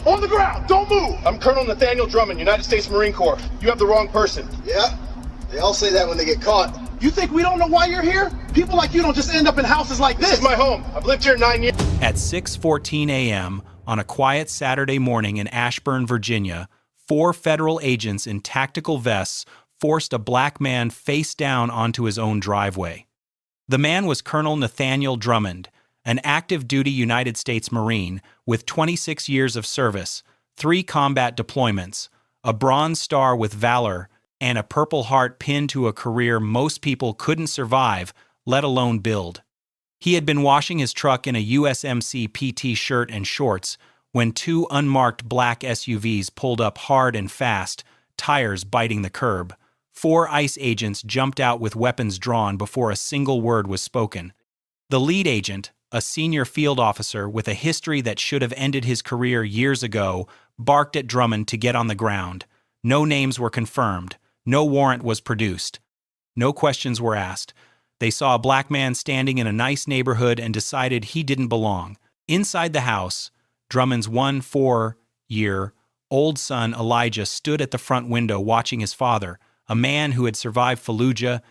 On the ground, don't move! I'm Colonel Nathaniel Drummond, United States Marine Corps. You have the wrong person. Yeah, they all say that when they get caught. You think we don't know why you're here? People like you don't just end up in houses like this. This is my home. I've lived here 9 years. At 6:14 a.m. on a quiet Saturday morning in Ashburn, Virginia, 4 federal agents in tactical vests forced a black man face down onto his own driveway. The man was Colonel Nathaniel Drummond, an active-duty United States Marine with 26 years of service, 3 combat deployments, a Bronze Star with Valor, and a Purple Heart pinned to a career most people couldn't survive, let alone build. He had been washing his truck in a USMC PT shirt and shorts when 2 unmarked black SUVs pulled up hard and fast, tires biting the curb. 4 ICE agents jumped out with weapons drawn before a single word was spoken. The lead agent, a senior field officer with a history that should have ended his career years ago, barked at Drummond to get on the ground. No names were confirmed. No warrant was produced. No questions were asked. They saw a black man standing in a nice neighborhood and decided he didn't belong. Inside the house, Drummond's 4-year-old son Elijah stood at the front window watching his father, a man who had survived Fallujah,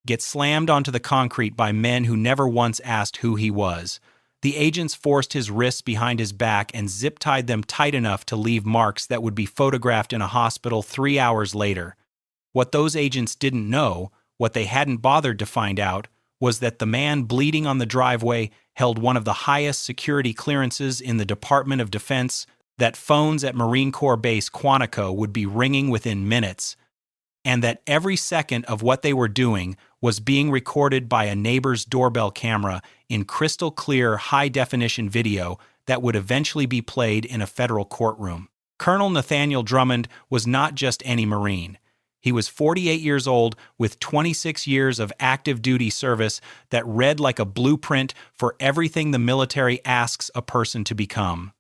get slammed onto the concrete by men who never once asked who he was. The agents forced his wrists behind his back and zip-tied them tight enough to leave marks that would be photographed in a hospital 3 hours later. What those agents didn't know, what they hadn't bothered to find out, was that the man bleeding on the driveway held one of the highest security clearances in the Department of Defense, that phones at Marine Corps Base Quantico would be ringing within minutes, and that every second of what they were doing was being recorded by a neighbor's doorbell camera in crystal-clear, high-definition video that would eventually be played in a federal courtroom. Colonel Nathaniel Drummond was not just any Marine. He was 48 years old with 26 years of active duty service that read like a blueprint for everything the military asks a person to become.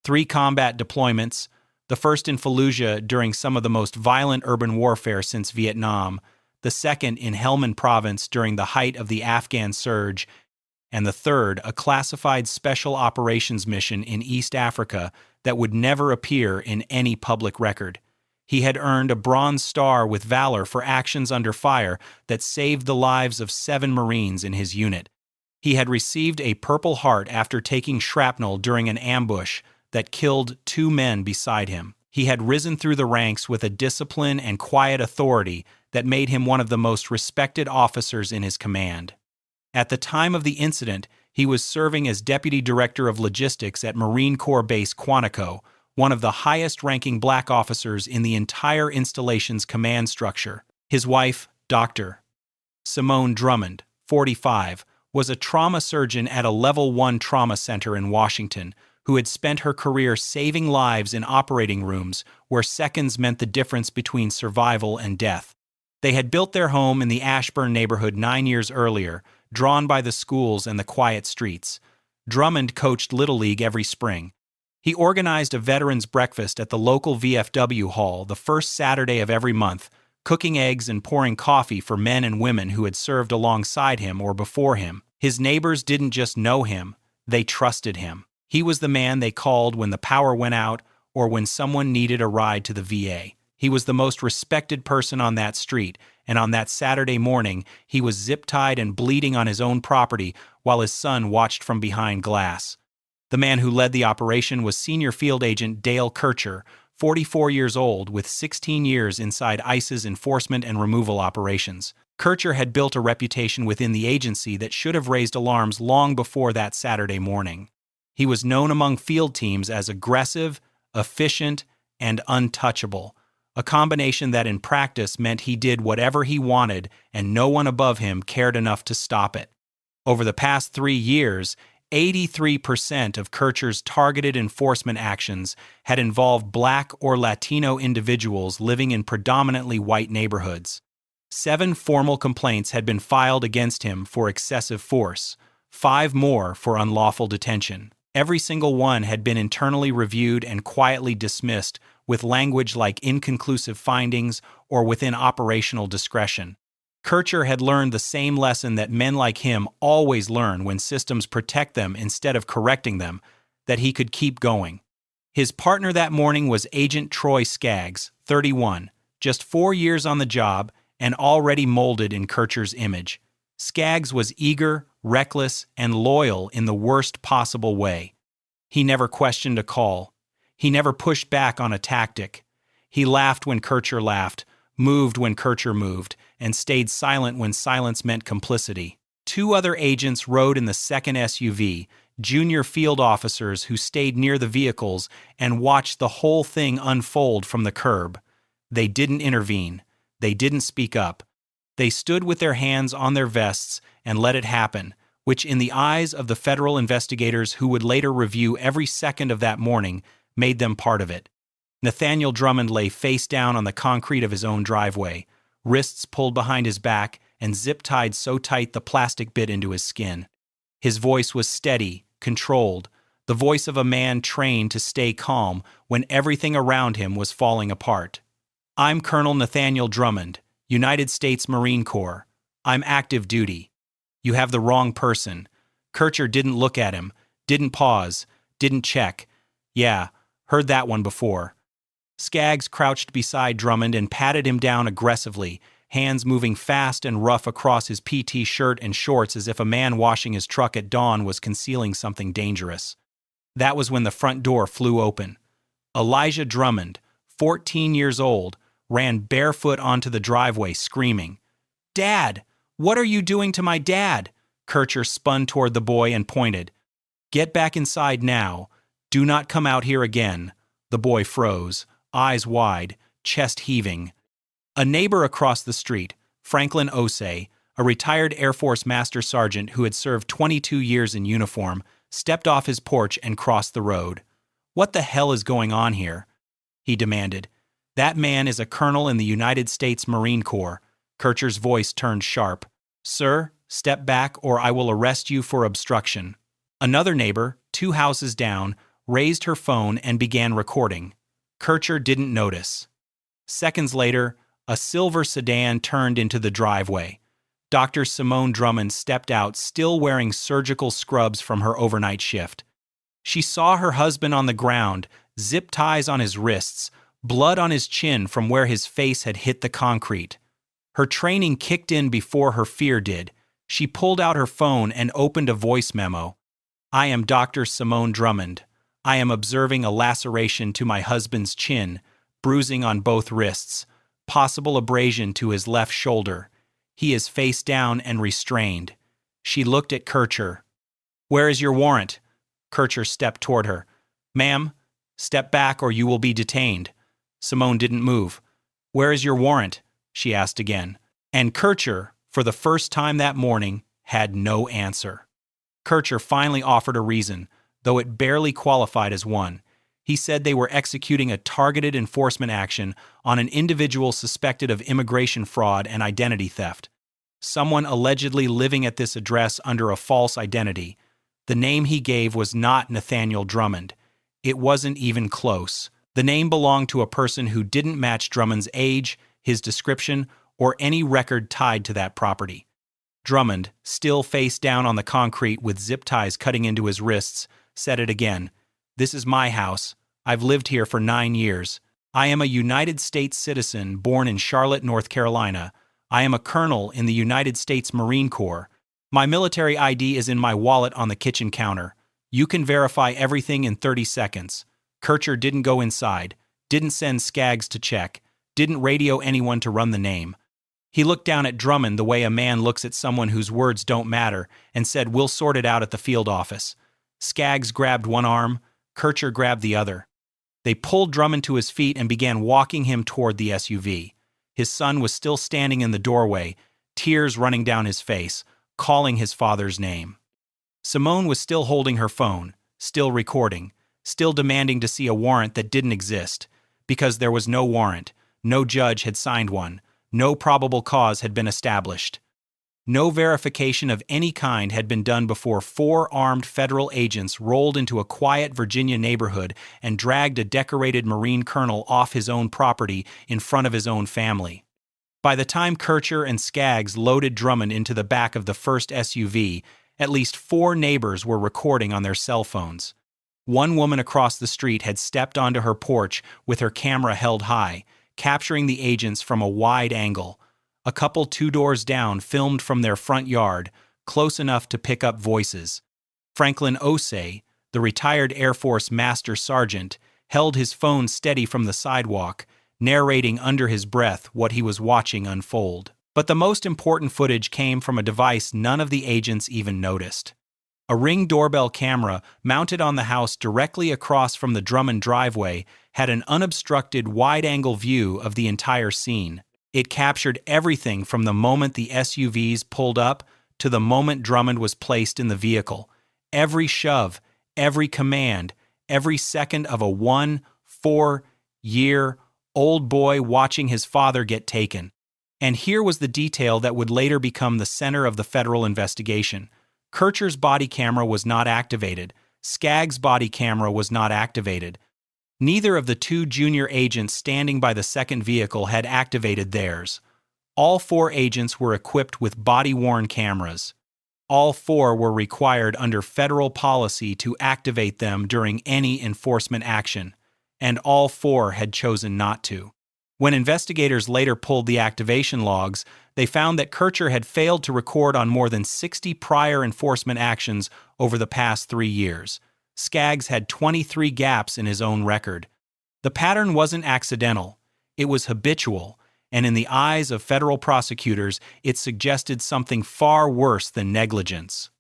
3 combat deployments, the first in Fallujah during some of the most violent urban warfare since Vietnam, the second in Helmand Province during the height of the Afghan surge, and the third a classified special operations mission in East Africa that would never appear in any public record. He had earned a Bronze Star with Valor for actions under fire that saved the lives of 7 Marines in his unit. He had received a Purple Heart after taking shrapnel during an ambush that killed 2 men beside him. He had risen through the ranks with a discipline and quiet authority that made him one of the most respected officers in his command. At the time of the incident, he was serving as Deputy Director of Logistics at Marine Corps Base Quantico, one of the highest-ranking black officers in the entire installation's command structure. His wife, Dr. Simone Drummond, 45, was a trauma surgeon at a Level 1 trauma center in Washington, who had spent her career saving lives in operating rooms where seconds meant the difference between survival and death. They had built their home in the Ashburn neighborhood 9 years earlier, drawn by the schools and the quiet streets. Drummond coached Little League every spring. He organized a veterans breakfast at the local VFW hall the first Saturday of every month, cooking eggs and pouring coffee for men and women who had served alongside him or before him. His neighbors didn't just know him, they trusted him. He was the man they called when the power went out or when someone needed a ride to the VA. He was the most respected person on that street, and on that Saturday morning, he was zip-tied and bleeding on his own property while his son watched from behind glass. The man who led the operation was Senior Field Agent Dale Kircher, 44 years old with 16 years inside ICE's enforcement and removal operations. Kircher had built a reputation within the agency that should have raised alarms long before that Saturday morning. He was known among field teams as aggressive, efficient, and untouchable, a combination that in practice meant he did whatever he wanted and no one above him cared enough to stop it. Over the past 3 years, 83% of Kircher's targeted enforcement actions had involved Black or Latino individuals living in predominantly white neighborhoods. 7 formal complaints had been filed against him for excessive force, 5 more for unlawful detention. Every single one had been internally reviewed and quietly dismissed with language like inconclusive findings or within operational discretion. Kircher had learned the same lesson that men like him always learn when systems protect them instead of correcting them, that he could keep going. His partner that morning was Agent Troy Skaggs, 31, just 4 years on the job and already molded in Kircher's image. Skaggs was eager, reckless, and loyal in the worst possible way. He never questioned a call. He never pushed back on a tactic. He laughed when Kircher laughed, moved when Kircher moved, and stayed silent when silence meant complicity. 2 other agents rode in the second SUV, junior field officers who stayed near the vehicles and watched the whole thing unfold from the curb. They didn't intervene. They didn't speak up. They stood with their hands on their vests and let it happen, which in the eyes of the federal investigators who would later review every second of that morning made them part of it. Nathaniel Drummond lay face down on the concrete of his own driveway, wrists pulled behind his back and zip-tied so tight the plastic bit into his skin. His voice was steady, controlled, the voice of a man trained to stay calm when everything around him was falling apart. "I'm Colonel Nathaniel Drummond, United States Marine Corps. I'm active duty." "You have the wrong person." Kircher didn't look at him, didn't pause, didn't check. "Yeah, heard that one before." Skaggs crouched beside Drummond and patted him down aggressively, hands moving fast and rough across his PT shirt and shorts as if a man washing his truck at dawn was concealing something dangerous. That was when the front door flew open. Elijah Drummond, 14 years old, ran barefoot onto the driveway screaming. "Dad! What are you doing to my dad?" Kircher spun toward the boy and pointed. "Get back inside now. Do not come out here again." The boy froze, eyes wide, chest heaving. A neighbor across the street, Franklin Osei, a retired Air Force Master Sergeant who had served 22 years in uniform, stepped off his porch and crossed the road. "What the hell is going on here?" he demanded. "That man is a colonel in the United States Marine Corps." Kircher's voice turned sharp. "Sir, step back or I will arrest you for obstruction." Another neighbor, 2 houses down, raised her phone and began recording. Kircher didn't notice. Seconds later, a silver sedan turned into the driveway. Dr. Simone Drummond stepped out, still wearing surgical scrubs from her overnight shift. She saw her husband on the ground, zip ties on his wrists, blood on his chin from where his face had hit the concrete. Her training kicked in before her fear did. She pulled out her phone and opened a voice memo. "I am Dr. Simone Drummond. I am observing a laceration to my husband's chin, bruising on both wrists, possible abrasion to his left shoulder. He is face down and restrained." She looked at Kircher. "Where is your warrant?" Kircher stepped toward her. "Ma'am, step back or you will be detained." Simone didn't move. "Where is your warrant?" she asked again. And Kircher, for the first time that morning, had no answer. Kircher finally offered a reason, though it barely qualified as one. He said they were executing a targeted enforcement action on an individual suspected of immigration fraud and identity theft. Someone allegedly living at this address under a false identity. The name he gave was not Nathaniel Drummond. It wasn't even close. The name belonged to a person who didn't match Drummond's age, his description, or any record tied to that property. Drummond, still face down on the concrete with zip ties cutting into his wrists, said it again. "This is my house. I've lived here for 9 years. I am a United States citizen born in Charlotte, North Carolina. I am a colonel in the United States Marine Corps. My military ID is in my wallet on the kitchen counter. You can verify everything in 30 seconds. Kircher didn't go inside, didn't send Skaggs to check, didn't radio anyone to run the name. He looked down at Drummond the way a man looks at someone whose words don't matter and said, "We'll sort it out at the field office." Skaggs grabbed one arm, Kircher grabbed the other. They pulled Drummond to his feet and began walking him toward the SUV. His son was still standing in the doorway, tears running down his face, calling his father's name. Simone was still holding her phone, still recording, still demanding to see a warrant that didn't exist, because there was no warrant, no judge had signed one, no probable cause had been established. No verification of any kind had been done before 4 armed federal agents rolled into a quiet Virginia neighborhood and dragged a decorated Marine colonel off his own property in front of his own family. By the time Kircher and Skaggs loaded Drummond into the back of the first SUV, at least 4 neighbors were recording on their cell phones. One woman across the street had stepped onto her porch with her camera held high, capturing the agents from a wide angle. A couple 2 doors down filmed from their front yard, close enough to pick up voices. Franklin Osei, the retired Air Force Master Sergeant, held his phone steady from the sidewalk, narrating under his breath what he was watching unfold. But the most important footage came from a device none of the agents even noticed. A Ring doorbell camera mounted on the house directly across from the Drummond driveway had an unobstructed wide-angle view of the entire scene. It captured everything from the moment the SUVs pulled up to the moment Drummond was placed in the vehicle. Every shove, every command, every second of a 4-year-old boy watching his father get taken. And here was the detail that would later become the center of the federal investigation. Kircher's body camera was not activated. Skaggs' body camera was not activated. Neither of the 2 junior agents standing by the second vehicle had activated theirs. All 4 agents were equipped with body-worn cameras. All 4 were required under federal policy to activate them during any enforcement action, and all 4 had chosen not to. When investigators later pulled the activation logs, they found that Kircher had failed to record on more than 60 prior enforcement actions over the past 3 years. Skaggs had 23 gaps in his own record. The pattern wasn't accidental. It was habitual, and in the eyes of federal prosecutors, it suggested something far worse than negligence.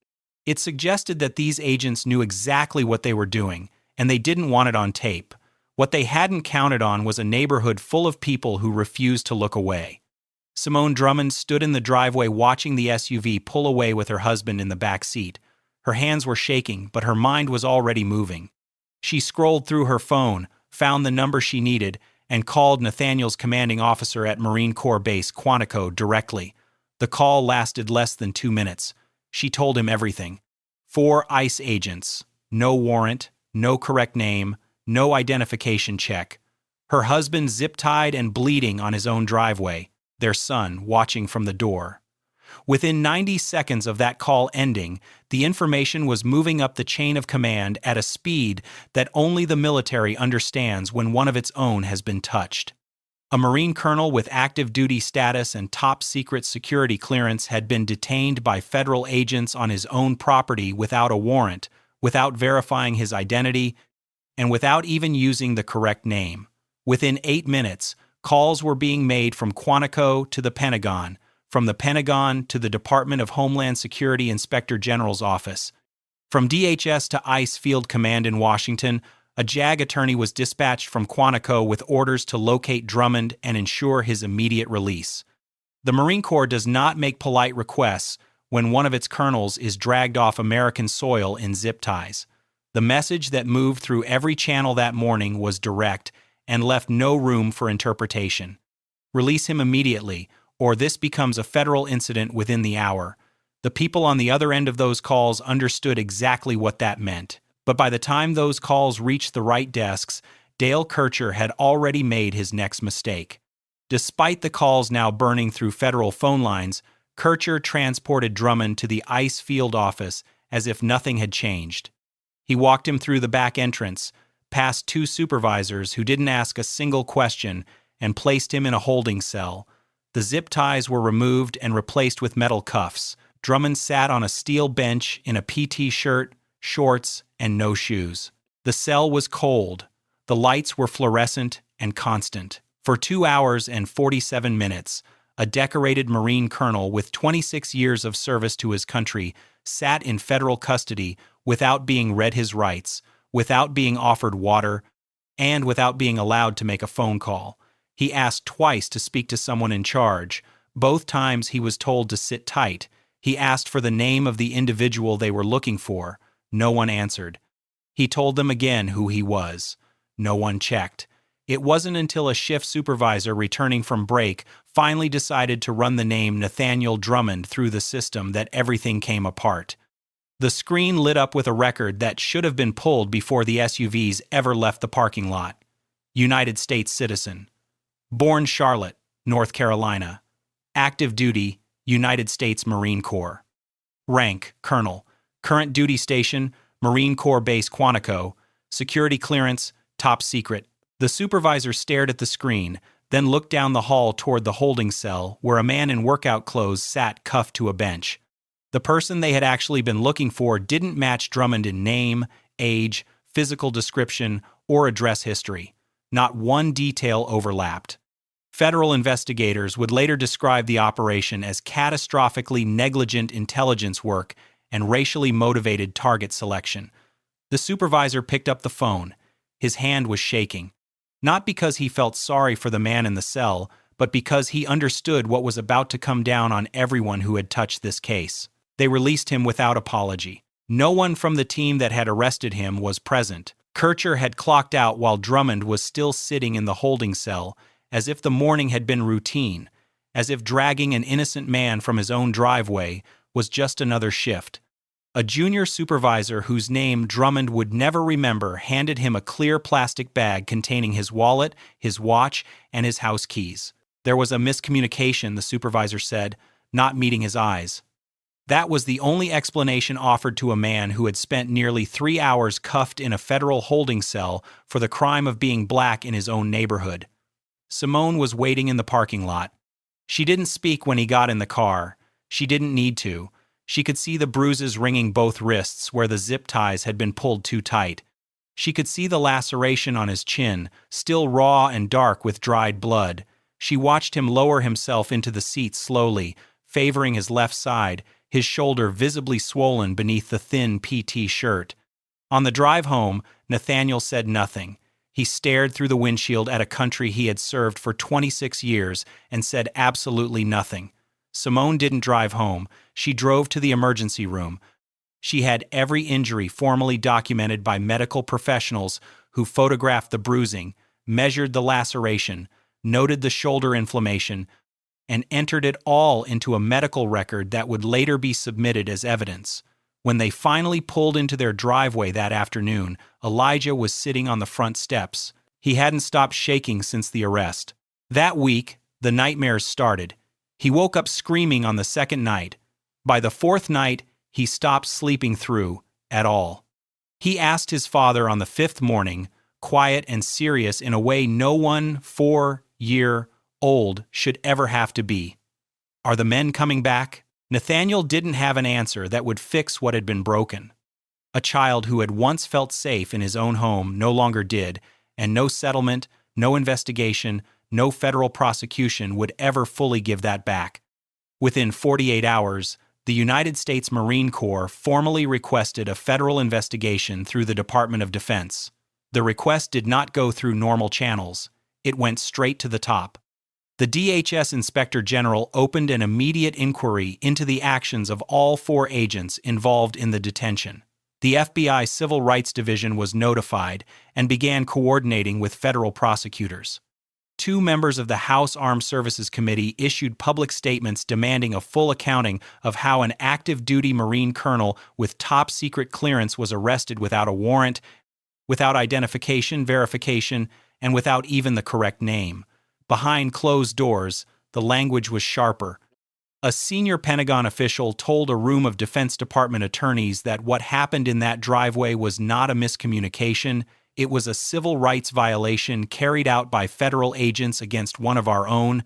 It suggested that these agents knew exactly what they were doing, and they didn't want it on tape. What they hadn't counted on was a neighborhood full of people who refused to look away. Simone Drummond stood in the driveway watching the SUV pull away with her husband in the back seat. Her hands were shaking, but her mind was already moving. She scrolled through her phone, found the number she needed, and called Nathaniel's commanding officer at Marine Corps Base Quantico directly. The call lasted less than 2 minutes. She told him everything. 4 ICE agents, no warrant, no correct name, no identification check. Her husband zip-tied and bleeding on his own driveway, their son watching from the door. Within 90 seconds of that call ending, the information was moving up the chain of command at a speed that only the military understands when one of its own has been touched. A Marine colonel with active duty status and top-secret security clearance had been detained by federal agents on his own property without a warrant, without verifying his identity, and without even using the correct name. Within 8 minutes, calls were being made from Quantico to the Pentagon, from the Pentagon to the Department of Homeland Security Inspector General's office. From DHS to ICE Field Command in Washington, a JAG attorney was dispatched from Quantico with orders to locate Drummond and ensure his immediate release. The Marine Corps does not make polite requests when one of its colonels is dragged off American soil in zip ties. The message that moved through every channel that morning was direct and left no room for interpretation. Release him immediately, or this becomes a federal incident within the hour. The people on the other end of those calls understood exactly what that meant. But by the time those calls reached the right desks, Dale Kircher had already made his next mistake. Despite the calls now burning through federal phone lines, Kircher transported Drummond to the ICE field office as if nothing had changed. He walked him through the back entrance, past 2 supervisors who didn't ask a single question, and placed him in a holding cell. The zip ties were removed and replaced with metal cuffs. Drummond sat on a steel bench in a PT shirt, shorts, and no shoes. The cell was cold. The lights were fluorescent and constant. For 2 hours and 47 minutes, a decorated Marine colonel with 26 years of service to his country sat in federal custody without being read his rights, without being offered water, and without being allowed to make a phone call. He asked twice to speak to someone in charge. Both times he was told to sit tight. He asked for the name of the individual they were looking for. No one answered. He told them again who he was. No one checked. It wasn't until a shift supervisor returning from break finally decided to run the name Nathaniel Drummond through the system that everything came apart. The screen lit up with a record that should have been pulled before the SUVs ever left the parking lot. United States citizen. Born Charlotte, North Carolina. Active duty, United States Marine Corps. Rank, Colonel. Current duty station, Marine Corps Base Quantico. Security clearance, top secret. The supervisor stared at the screen, then looked down the hall toward the holding cell where a man in workout clothes sat cuffed to a bench. The person they had actually been looking for didn't match Drummond in name, age, physical description, or address history. Not one detail overlapped. Federal investigators would later describe the operation as catastrophically negligent intelligence work and racially motivated target selection. The supervisor picked up the phone. His hand was shaking. Not because he felt sorry for the man in the cell, but because he understood what was about to come down on everyone who had touched this case. They released him without apology. No one from the team that had arrested him was present. Kircher had clocked out while Drummond was still sitting in the holding cell, as if the morning had been routine, as if dragging an innocent man from his own driveway was just another shift. A junior supervisor whose name Drummond would never remember handed him a clear plastic bag containing his wallet, his watch, and his house keys. There was a miscommunication, the supervisor said, not meeting his eyes. That was the only explanation offered to a man who had spent nearly 3 hours cuffed in a federal holding cell for the crime of being black in his own neighborhood. Simone was waiting in the parking lot. She didn't speak when he got in the car. She didn't need to. She could see the bruises ringing both wrists where the zip ties had been pulled too tight. She could see the laceration on his chin, still raw and dark with dried blood. She watched him lower himself into the seat slowly, favoring his left side, his shoulder visibly swollen beneath the thin PT shirt. On the drive home, Nathaniel said nothing. He stared through the windshield at a country he had served for 26 years and said absolutely nothing. Simone didn't drive home. She drove to the emergency room. She had every injury formally documented by medical professionals who photographed the bruising, measured the laceration, noted the shoulder inflammation, and entered it all into a medical record that would later be submitted as evidence. When they finally pulled into their driveway that afternoon, Elijah was sitting on the front steps. He hadn't stopped shaking since the arrest. That week, the nightmares started. He woke up screaming on the second night. By the fourth night, he stopped sleeping through at all. He asked his father on the fifth morning, quiet and serious in a way no one 4-year-old should ever have to be, "Are the men coming back?" Nathaniel didn't have an answer that would fix what had been broken. A child who had once felt safe in his own home no longer did, and no settlement, no investigation, no federal prosecution would ever fully give that back. Within 48 hours, the United States Marine Corps formally requested a federal investigation through the Department of Defense. The request did not go through normal channels. It went straight to the top. The DHS Inspector General opened an immediate inquiry into the actions of all 4 agents involved in the detention. The FBI Civil Rights Division was notified and began coordinating with federal prosecutors. 2 members of the House Armed Services Committee issued public statements demanding a full accounting of how an active-duty Marine colonel with top-secret clearance was arrested without a warrant, without identification, verification, and without even the correct name. Behind closed doors, the language was sharper. A senior Pentagon official told a room of Defense Department attorneys that what happened in that driveway was not a miscommunication. It was a civil rights violation carried out by federal agents against one of our own,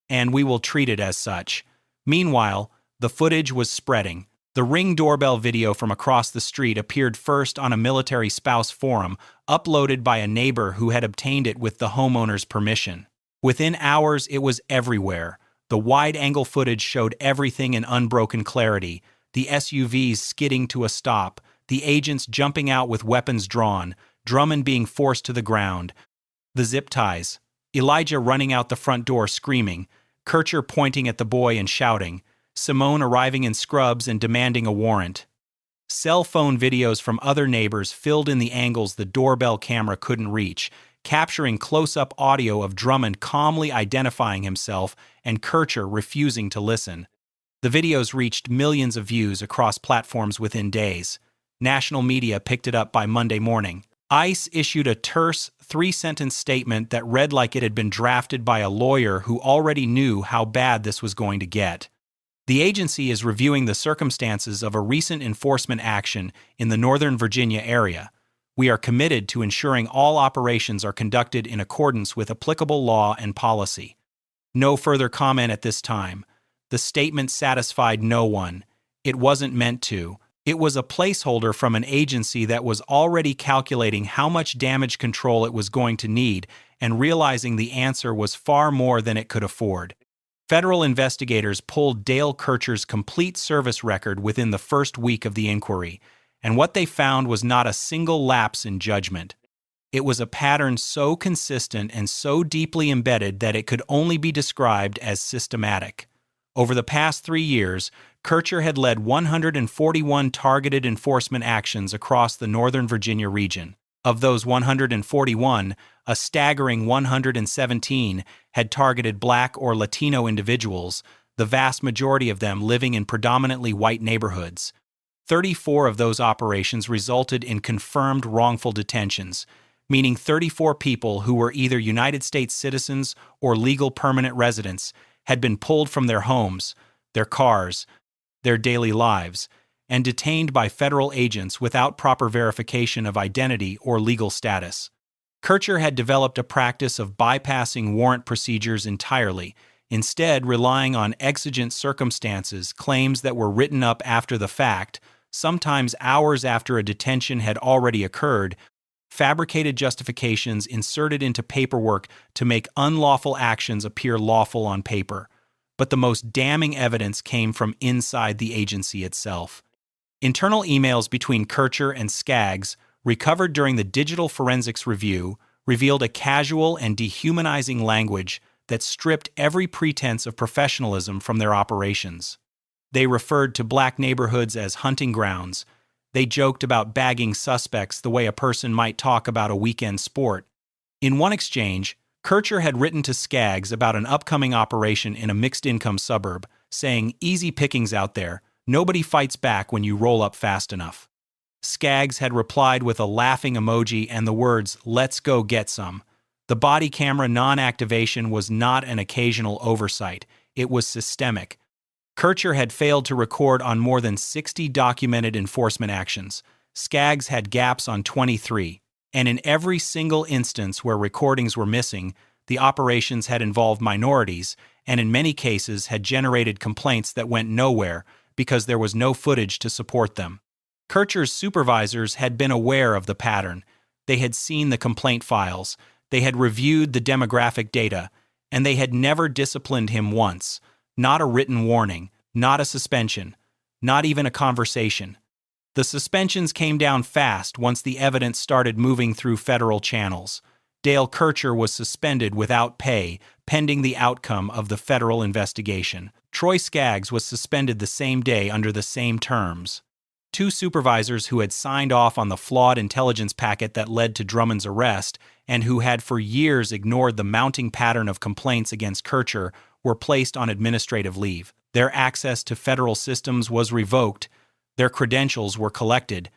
and we will treat it as such. Meanwhile, the footage was spreading. The Ring doorbell video from across the street appeared first on a military spouse forum, uploaded by a neighbor who had obtained it with the homeowner's permission. Within hours, it was everywhere. The wide-angle footage showed everything in unbroken clarity, the SUVs skidding to a stop, the agents jumping out with weapons drawn, Drummond being forced to the ground, the zip ties, Elijah running out the front door screaming, Kircher pointing at the boy and shouting, Simone arriving in scrubs and demanding a warrant. Cell phone videos from other neighbors filled in the angles the doorbell camera couldn't reach, capturing close-up audio of Drummond calmly identifying himself and Kircher refusing to listen. The videos reached millions of views across platforms within days. National media picked it up by Monday morning. ICE issued a terse, 3-sentence statement that read like it had been drafted by a lawyer who already knew how bad this was going to get. The agency is reviewing the circumstances of a recent enforcement action in the Northern Virginia area. We are committed to ensuring all operations are conducted in accordance with applicable law and policy. No further comment at this time. The statement satisfied no one. It wasn't meant to. It was a placeholder from an agency that was already calculating how much damage control it was going to need and realizing the answer was far more than it could afford. Federal investigators pulled Dale Kircher's complete service record within the first week of the inquiry, and what they found was not a single lapse in judgment. It was a pattern so consistent and so deeply embedded that it could only be described as systematic. Over the past 3 years, Kircher had led 141 targeted enforcement actions across the Northern Virginia region. Of those 141, a staggering 117 had targeted Black or Latino individuals, the vast majority of them living in predominantly white neighborhoods. 34 of those operations resulted in confirmed wrongful detentions, meaning 34 people who were either United States citizens or legal permanent residents had been pulled from their homes, their cars, their daily lives, and detained by federal agents without proper verification of identity or legal status. Kircher had developed a practice of bypassing warrant procedures entirely, instead relying on exigent circumstances, claims that were written up after the fact, sometimes hours after a detention had already occurred, fabricated justifications inserted into paperwork to make unlawful actions appear lawful on paper. But the most damning evidence came from inside the agency itself. Internal emails between Kircher and Skaggs, recovered during the digital forensics review, revealed a casual and dehumanizing language that stripped every pretense of professionalism from their operations. They referred to Black neighborhoods as hunting grounds. They joked about bagging suspects the way a person might talk about a weekend sport. In one exchange, Kircher had written to Skaggs about an upcoming operation in a mixed-income suburb, saying, "Easy pickings out there. Nobody fights back when you roll up fast enough." Skaggs had replied with a laughing emoji and the words, "Let's go get some." The body camera non-activation was not an occasional oversight. It was systemic. Kircher had failed to record on more than 60 documented enforcement actions. Skaggs had gaps on 23. And in every single instance where recordings were missing, the operations had involved minorities, and in many cases had generated complaints that went nowhere because there was no footage to support them. Kircher's supervisors had been aware of the pattern. They had seen the complaint files, they had reviewed the demographic data, and they had never disciplined him once. Not a written warning, not a suspension, not even a conversation. The suspensions came down fast once the evidence started moving through federal channels. Dale Kircher was suspended without pay, pending the outcome of the federal investigation. Troy Skaggs was suspended the same day under the same terms. 2 supervisors who had signed off on the flawed intelligence packet that led to Drummond's arrest and who had for years ignored the mounting pattern of complaints against Kircher were placed on administrative leave. Their access to federal systems was revoked. Their credentials were collected.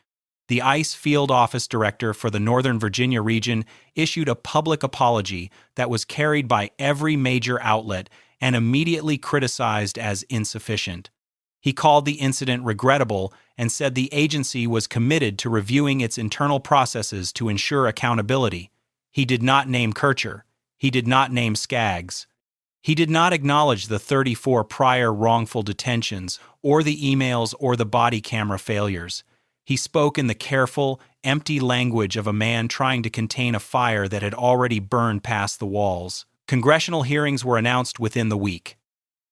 The ICE Field Office Director for the Northern Virginia region issued a public apology that was carried by every major outlet and immediately criticized as insufficient. He called the incident regrettable and said the agency was committed to reviewing its internal processes to ensure accountability. He did not name Kircher. He did not name Skaggs. He did not acknowledge the 34 prior wrongful detentions or the emails or the body camera failures. He spoke in the careful, empty language of a man trying to contain a fire that had already burned past the walls. Congressional hearings were announced within the week.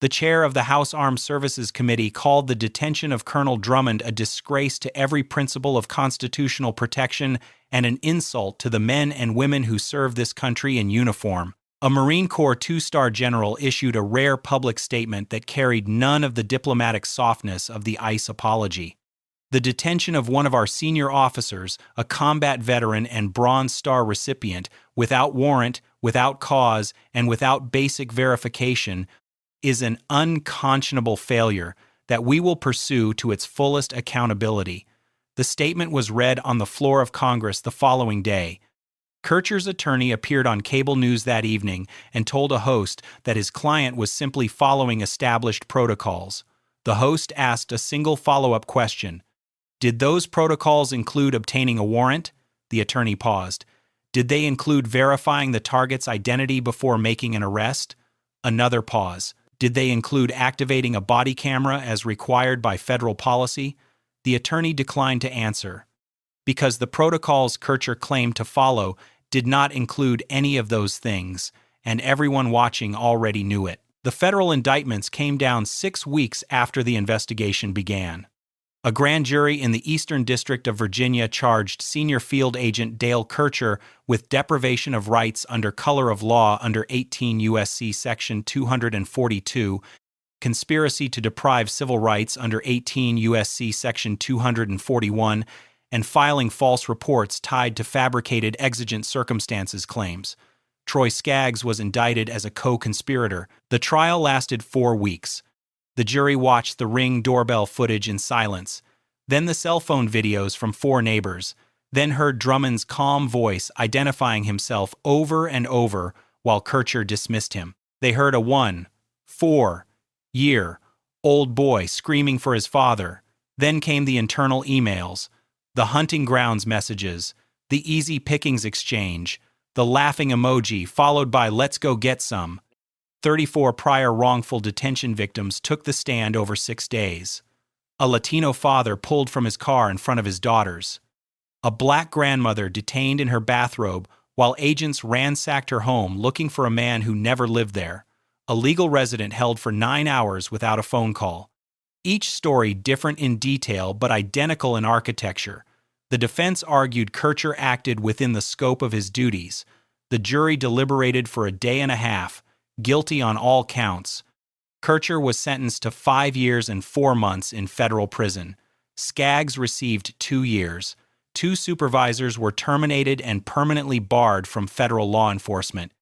The chair of the House Armed Services Committee called the detention of Colonel Drummond a disgrace to every principle of constitutional protection and an insult to the men and women who serve this country in uniform. A Marine Corps 2-star general issued a rare public statement that carried none of the diplomatic softness of the ICE apology. The detention of one of our senior officers, a combat veteran and Bronze Star recipient, without warrant, without cause, and without basic verification, is an unconscionable failure that we will pursue to its fullest accountability. The statement was read on the floor of Congress the following day. Kircher's attorney appeared on cable news that evening and told a host that his client was simply following established protocols. The host asked a single follow-up question. Did those protocols include obtaining a warrant? The attorney paused. Did they include verifying the target's identity before making an arrest? Another pause. Did they include activating a body camera as required by federal policy? The attorney declined to answer, because the protocols Kircher claimed to follow did not include any of those things, and everyone watching already knew it. The federal indictments came down 6 weeks after the investigation began. A grand jury in the Eastern District of Virginia charged Senior Field Agent Dale Kircher with deprivation of rights under color of law under 18 U.S.C. Section 242, conspiracy to deprive civil rights under 18 U.S.C. Section 241, and filing false reports tied to fabricated exigent circumstances claims. Troy Skaggs was indicted as a co-conspirator. The trial lasted 4 weeks. The jury watched the Ring doorbell footage in silence, then the cell phone videos from 4 neighbors, then heard Drummond's calm voice identifying himself over and over while Kircher dismissed him. They heard a 1-4-year-old boy screaming for his father. Then came the internal emails, the hunting grounds messages, the easy pickings exchange, the laughing emoji followed by "let's go get some." 34 prior wrongful detention victims took the stand over 6 days. A Latino father pulled from his car in front of his daughters. A black grandmother detained in her bathrobe while agents ransacked her home looking for a man who never lived there. A legal resident held for 9 hours without a phone call. Each story different in detail but identical in architecture. The defense argued Kircher acted within the scope of his duties. The jury deliberated for a day and a half, guilty on all counts. Kircher was sentenced to 5 years and 4 months in federal prison. Skaggs received 2 years. 2 supervisors were terminated and permanently barred from federal law enforcement.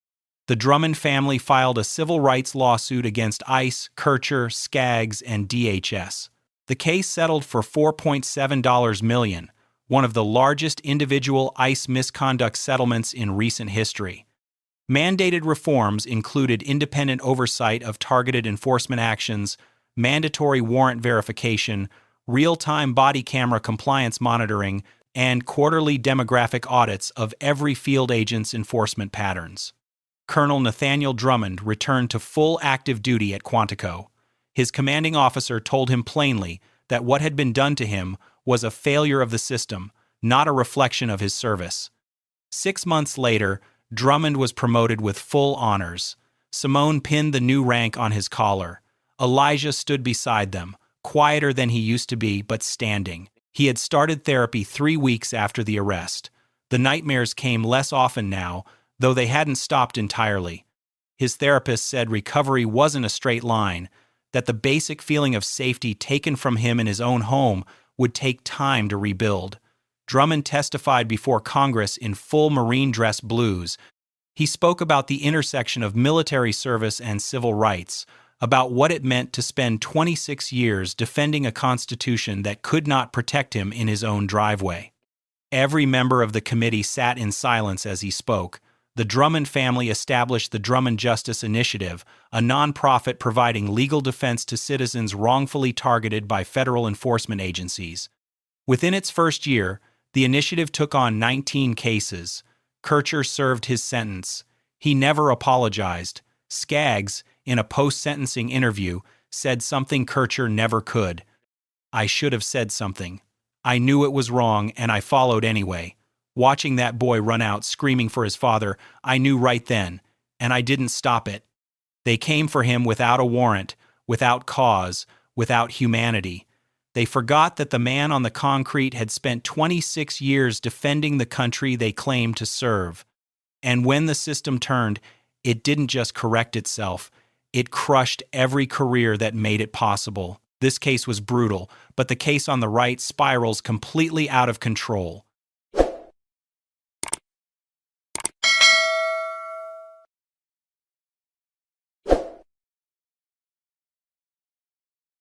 The Drummond family filed a civil rights lawsuit against ICE, Kircher, Skaggs, and DHS. The case settled for $4.7 million, one of the largest individual ICE misconduct settlements in recent history. Mandated reforms included independent oversight of targeted enforcement actions, mandatory warrant verification, real-time body camera compliance monitoring, and quarterly demographic audits of every field agent's enforcement patterns. Colonel Nathaniel Drummond returned to full active duty at Quantico. His commanding officer told him plainly that what had been done to him was a failure of the system, not a reflection of his service. 6 months later, Drummond was promoted with full honors. Simone pinned the new rank on his collar. Elijah stood beside them, quieter than he used to be, but standing. He had started therapy 3 weeks after the arrest. The nightmares came less often now, though they hadn't stopped entirely. His therapist said recovery wasn't a straight line, that the basic feeling of safety taken from him in his own home would take time to rebuild. Drummond testified before Congress in full Marine dress blues. He spoke about the intersection of military service and civil rights, about what it meant to spend 26 years defending a constitution that could not protect him in his own driveway. Every member of the committee sat in silence as he spoke. The Drummond family established the Drummond Justice Initiative, a nonprofit providing legal defense to citizens wrongfully targeted by federal enforcement agencies. Within its first year, the initiative took on 19 cases. Kircher served his sentence. He never apologized. Skaggs, in a post-sentencing interview, said something Kircher never could. "I should have said something. I knew it was wrong, and I followed anyway. Watching that boy run out screaming for his father, I knew right then, and I didn't stop it. They came for him without a warrant, without cause, without humanity. They forgot that the man on the concrete had spent 26 years defending the country they claimed to serve. And when the system turned, it didn't just correct itself, it crushed every career that made it possible. This case was brutal, but the case on the right spirals completely out of control.